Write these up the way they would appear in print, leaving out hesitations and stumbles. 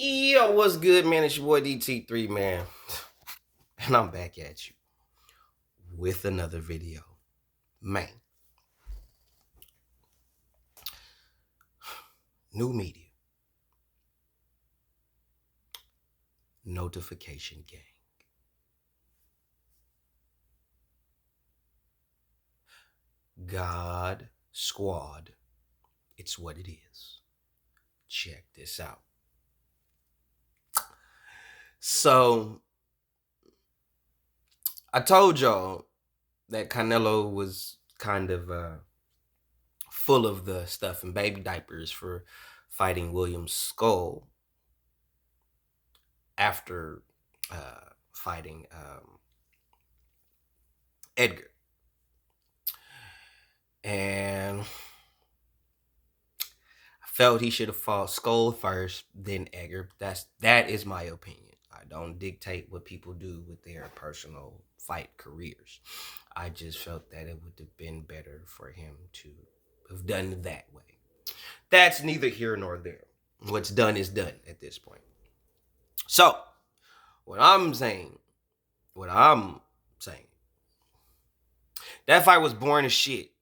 Yo, what's good, man? It's your boy DT3, man. And I'm back at you with another video. Man, new media, notification gang. God Squad, it's what it is. Check this out. So, I told y'all that Canelo was kind of full of the stuff in baby diapers for fighting William Scull after fighting Edgar. And I felt he should have fought Scull first, then Edgar. That is my opinion. I don't dictate what people do with their personal fight careers. I just felt that it would have been better for him to have done it that way. That's neither here nor there. What's done is done at this point. So, what I'm saying, that fight was boring as shit.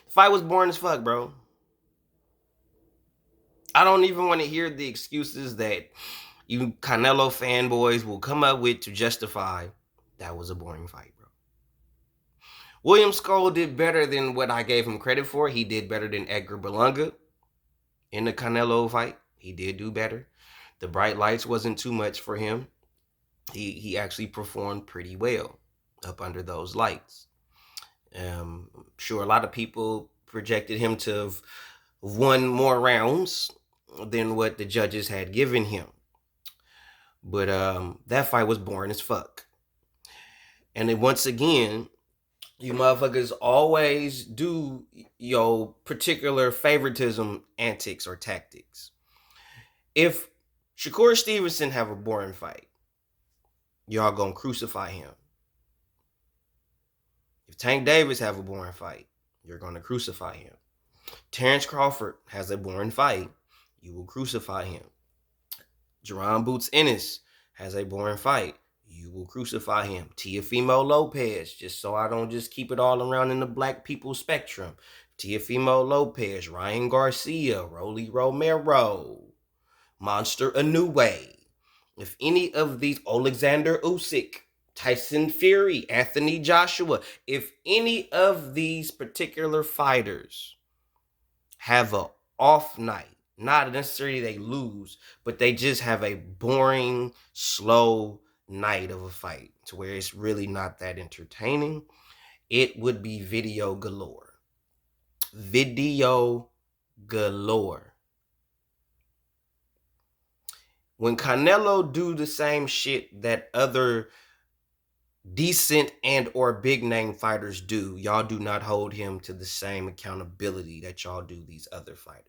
The fight was boring as fuck, bro. I don't even want to hear the excuses that you Canelo fanboys will come up with to justify that was a boring fight, bro. William Scull did better than what I gave him credit for. He did better than Edgar Berlanga in the Canelo fight. He did do better. The bright lights wasn't too much for him. He actually performed pretty well up under those lights. I'm sure a lot of people projected him to have won more rounds than what the judges had given him. But that fight was boring as fuck. And then once again, you motherfuckers always do your particular favoritism antics or tactics. If Shakur Stevenson have a boring fight, y'all gonna crucify him. If Tank Davis have a boring fight, you're gonna crucify him. Terrence Crawford has a boring fight, you will crucify him. Jerron Boots Ennis has a boring fight, you will crucify him. Teofimo Lopez, just so I don't just keep it all around in the black people spectrum. Teofimo Lopez, Ryan Garcia, Rolly Romero, Monster Inoue. If any of these, Alexander Usyk, Tyson Fury, Anthony Joshua, if any of these particular fighters have a off night, not necessarily they lose, but they just have a boring, slow night of a fight to where it's really not that entertaining, it would be video galore. Video galore. When Canelo do the same shit that other decent and or big name fighters do, y'all do not hold him to the same accountability that y'all do these other fighters.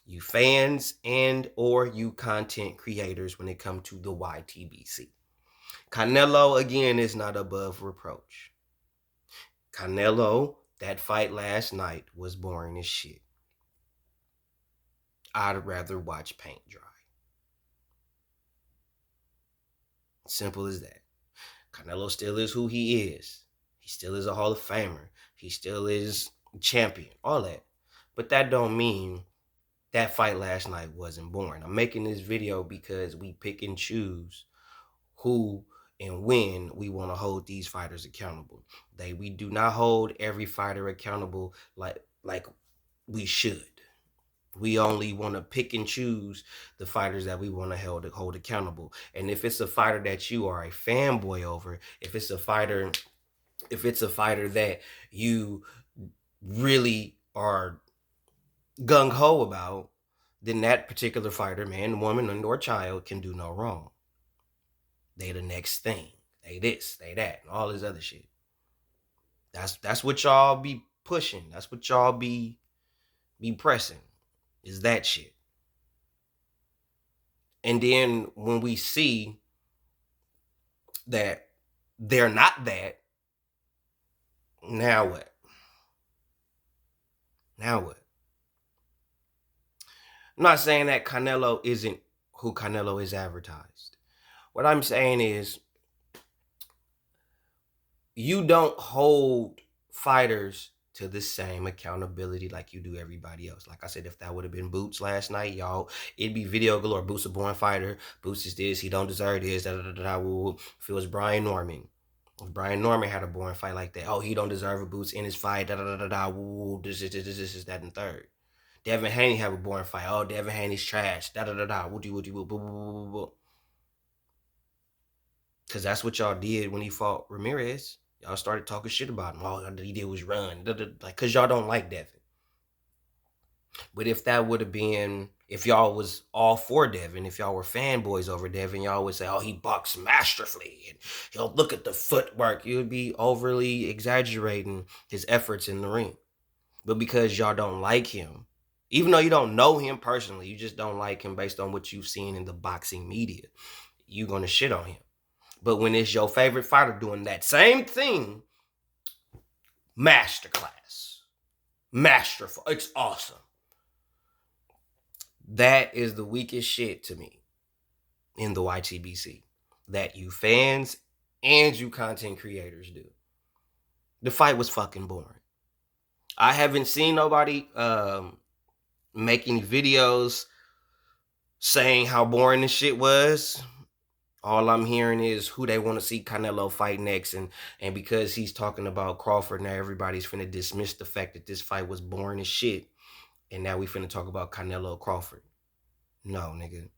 You fans and or you content creators when it comes to the YTBC. Canelo, again, is not above reproach. Canelo, that fight last night was boring as shit. I'd rather watch paint dry. Simple as that. Canelo still is who he is. He still is a Hall of Famer. He still is champion, all that. But that don't mean that fight last night wasn't boring. I'm making this video because we pick and choose who and when we want to hold these fighters accountable. We do not hold every fighter accountable like we should. We only want to pick and choose the fighters that we want to hold accountable. And if it's a fighter that you are a fanboy over, if it's a fighter that you really are gung-ho about, then that particular fighter, man, woman, or child, can do no wrong. They the next thing. They this, they that, and all this other shit. That's what y'all be pushing. That's what y'all be pressing. Is that shit. And then when we see that they're not that, now what? Now what? I'm not saying that Canelo isn't who Canelo is advertised. What I'm saying is you don't hold fighters to the same accountability like you do everybody else. Like I said, if that would have been Boots last night, y'all, it'd be video galore. Boots a born fighter. Boots is this. He don't deserve this. Da, da, da, da, woo. If it was Brian Norman, if Brian Norman had a born fight like that, oh, he don't deserve a Boots in his fight. Da, da, da, da, da, woo. This is that, and third. Devin Haney have a born fight. Oh, Devin Haney's trash. Da, da, da, da. Woody, woody, woo, boo, boo, boo, boo, boo. Because that's what y'all did when he fought Ramirez. Y'all started talking shit about him. All he did was run. Like, because y'all don't like Devin. But if that would have been, if y'all was all for Devin, if y'all were fanboys over Devin, y'all would say, oh, he boxed masterfully. And he'll look at the footwork. You would be overly exaggerating his efforts in the ring. But because y'all don't like him, even though you don't know him personally, you just don't like him based on what you've seen in the boxing media, you're going to shit on him. But when it's your favorite fighter doing that same thing, masterclass, masterful, it's awesome. That is the weakest shit to me in the YTBC that you fans and you content creators do. The fight was fucking boring. I haven't seen nobody making videos saying how boring this shit was. All I'm hearing is who they want to see Canelo fight next. And because he's talking about Crawford, now everybody's finna dismiss the fact that this fight was boring as shit. And now we finna talk about Canelo Crawford. No, nigga.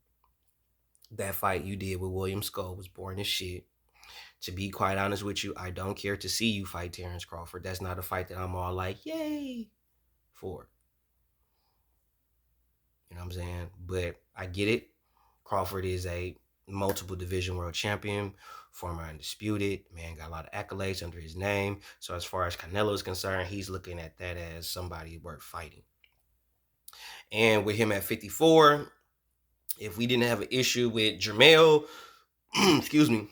That fight you did with William Scull was boring as shit. To be quite honest with you, I don't care to see you fight Terrence Crawford. That's not a fight that I'm all like, yay, for. You know what I'm saying? But I get it. Crawford is a multiple division world champion, former undisputed. Man got a lot of accolades under his name. So as far as Canelo is concerned, he's looking at that as somebody worth fighting. And with him at 54, if we didn't have an issue with Jermell, excuse me,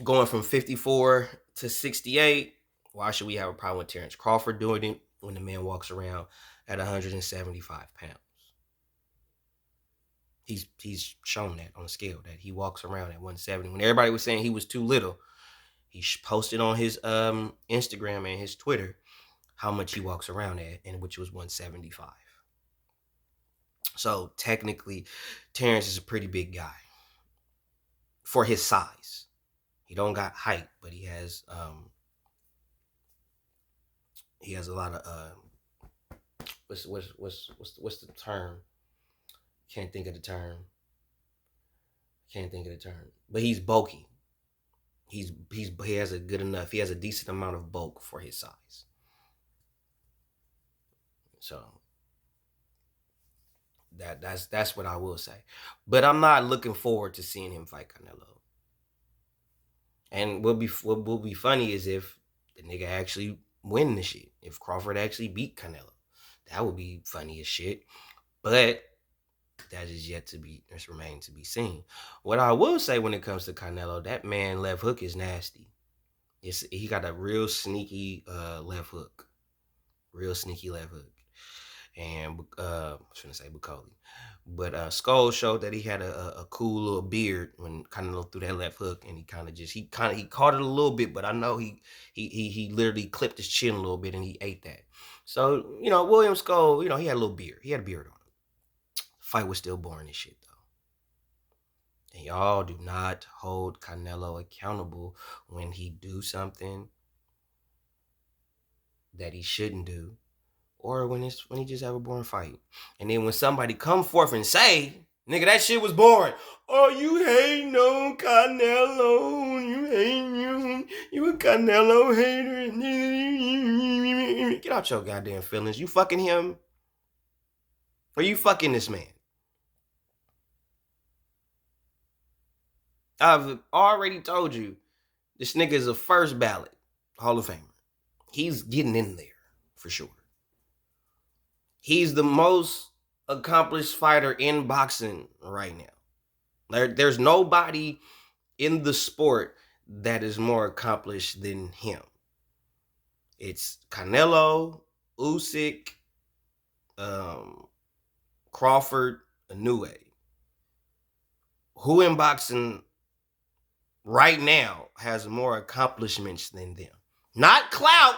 going from 54 to 68, why should we have a problem with Terrence Crawford doing it when the man walks around at 175 pounds? He's shown that on the scale that he walks around at 170. When everybody was saying he was too little, he posted on his Instagram and his Twitter how much he walks around at, and which was 175. So technically, Terrence is a pretty big guy for his size. He don't got height, but he has a lot of what's the term? Can't think of the term. But he's bulky. He has a good enough. He has a decent amount of bulk for his size. So that's what I will say. But I'm not looking forward to seeing him fight Canelo. And what will be funny is if the nigga actually win the shit. If Crawford actually beat Canelo, that would be funny as shit. But that is yet to be, just remain to be seen. What I will say when it comes to Canelo, that man left hook is nasty. He got a real sneaky left hook. Real sneaky left hook. And I was gonna say Bukoli. But Scull showed that he had a cool little beard when Canelo threw that left hook, and he caught it a little bit, but I know he literally clipped his chin a little bit and he ate that. So, William Scull, he had a little beard. He had a beard on him. Fight was still boring as shit though. And y'all do not hold Canelo accountable when he do something that he shouldn't do, or when he just have a boring fight. And then when somebody come forth and say, nigga, that shit was boring. Oh, you hating on Canelo. You a Canelo hater. Get out your goddamn feelings. You fucking him? Or you fucking this man? I've already told you, this nigga is a first ballot Hall of Famer. He's getting in there for sure. He's the most accomplished fighter in boxing right now. There's nobody in the sport that is more accomplished than him. It's Canelo, Usyk, Crawford, Inoue. Who in boxing right now has more accomplishments than them? Not clout.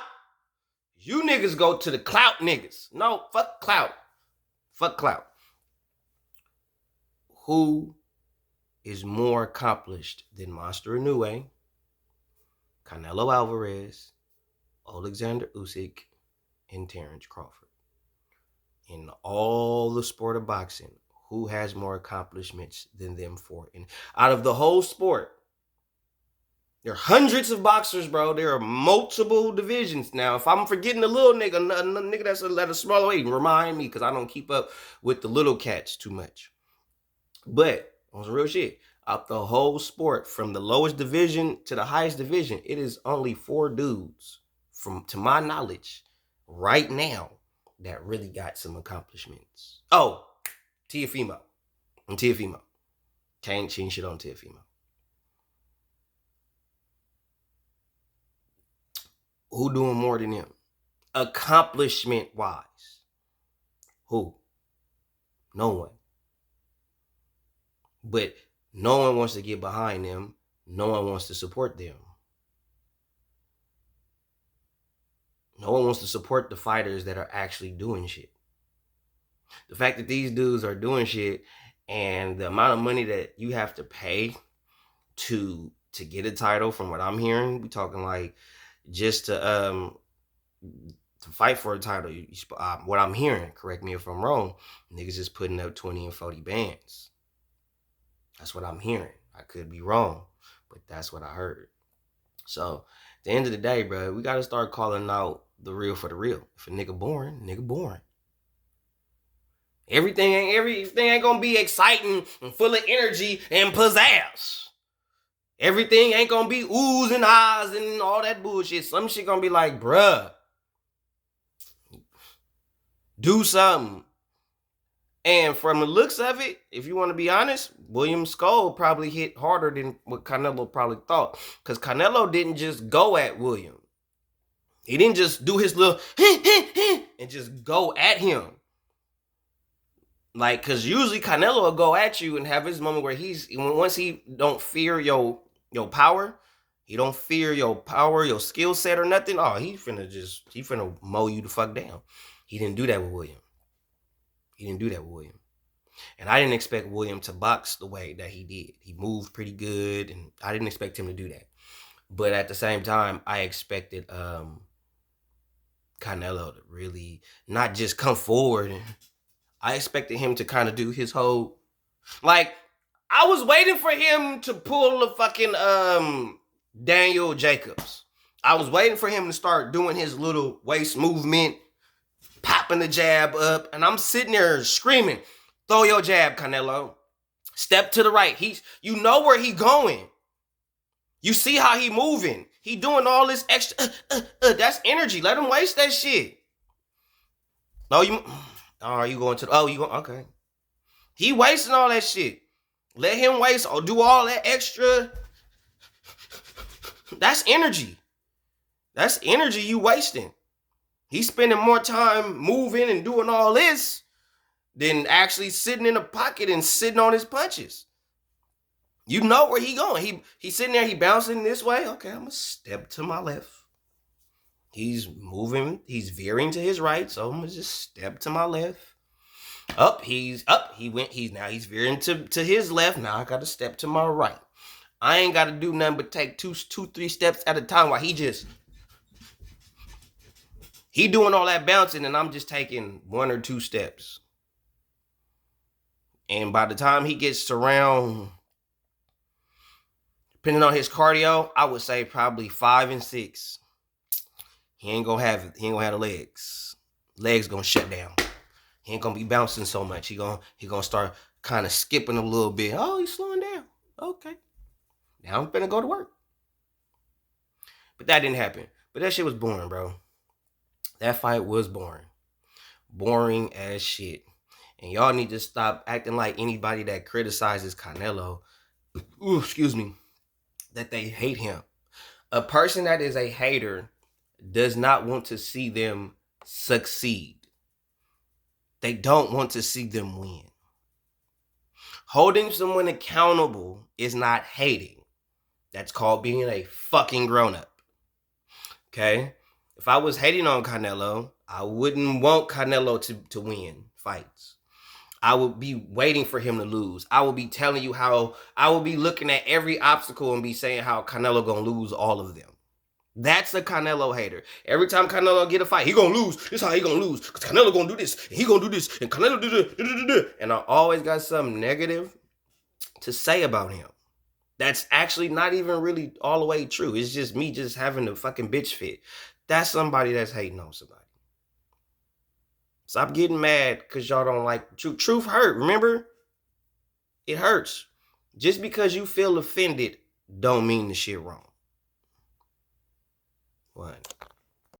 You niggas go to the clout niggas. No, fuck clout. Fuck clout. Who is more accomplished than Monster Inoue, Canelo Alvarez, Alexander Usyk, and Terrence Crawford? In all the sport of boxing, who has more accomplishments than them four? And out of the whole sport, there are hundreds of boxers, bro. There are multiple divisions. Now, if I'm forgetting a little nigga, a nigga that's at a smaller weight, remind me, because I don't keep up with the little cats too much. But on some real shit, out the whole sport, from the lowest division to the highest division, it is only 4 dudes, to my knowledge, right now, that really got some accomplishments. Oh, Teofimo. And Teofimo. Can't change shit on Teofimo. Who doing more than him? Accomplishment-wise. Who? No one. But no one wants to get behind them. No one wants to support them. No one wants to support the fighters that are actually doing shit. The fact that these dudes are doing shit and the amount of money that you have to pay to get a title, from what I'm hearing, we talking like just to fight for a title. What I'm hearing, correct me if I'm wrong, niggas is putting up 20 and 40 bands. That's what I'm hearing. I could be wrong, but that's what I heard. So at the end of the day, bro, we got to start calling out the real for the real. If a nigga boring, nigga boring. Everything ain't gonna be exciting and full of energy and pizzazz. Everything ain't gonna be oohs and ahs and all that bullshit. Some shit gonna be like, bruh, do something. And from the looks of it, if you want to be honest, William Scull probably hit harder than what Canelo probably thought. Because Canelo didn't just go at William. He didn't just do his little and just go at him. Like, because usually Canelo will go at you and have his moment where once he don't fear your power, he don't fear your power, your skill set or nothing. Oh, he finna mow you the fuck down. He didn't do that with William. And I didn't expect William to box the way that he did. He moved pretty good, and I didn't expect him to do that. But at the same time, I expected Canelo to really not just come forward. And I expected him to kind of do his whole, like, I was waiting for him to pull the fucking Daniel Jacobs. I was waiting for him to start doing his little waist movement, popping the jab up, and I'm sitting there screaming, throw your jab, Canelo. Step to the right. You know where he going. You see how he moving. He doing all this extra, that's energy. Let him waste that shit. No, you going to, okay. He wasting all that shit. Let him waste or do all that extra. That's energy. That's energy you wasting. He's spending more time moving and doing all this than actually sitting in a pocket and sitting on his punches. You know where he going. He's sitting there, he bouncing this way. Okay, I'm gonna step to my left. He's moving, he's veering to his right, so I'm gonna just step to my left. He's veering to his left. Now I gotta step to my right. I ain't gotta do nothing but take two, 3 steps at a time while he doing all that bouncing and I'm just taking 1 or 2 steps. And by the time he gets to round, depending on his cardio, I would say probably 5 and 6. He ain't gonna have the legs. Legs gonna shut down. He ain't gonna be bouncing so much. He gonna start kind of skipping a little bit. Oh, he's slowing down. Okay. Now I'm finna go to work. But that didn't happen. But that shit was boring, bro. That fight was boring. Boring as shit. And y'all need to stop acting like anybody that criticizes Canelo, that they hate him. A person that is a hater does not want to see them succeed. They don't want to see them win. Holding someone accountable is not hating. That's called being a fucking grown-up. Okay? If I was hating on Canelo, I wouldn't want Canelo to win fights. I would be waiting for him to lose. I would be telling you how I would be looking at every obstacle and be saying how Canelo gonna lose all of them. That's a Canelo hater. Every time Canelo get a fight, he gonna lose. This is how he gonna lose. Because Canelo gonna do this. And he gonna do this. And Canelo do this. And I always got something negative to say about him. That's actually not even really all the way true. It's just me just having a fucking bitch fit. That's somebody that's hating on somebody. Stop getting mad because y'all don't like truth. Truth hurt, remember? It hurts. Just because you feel offended don't mean the shit wrong. What?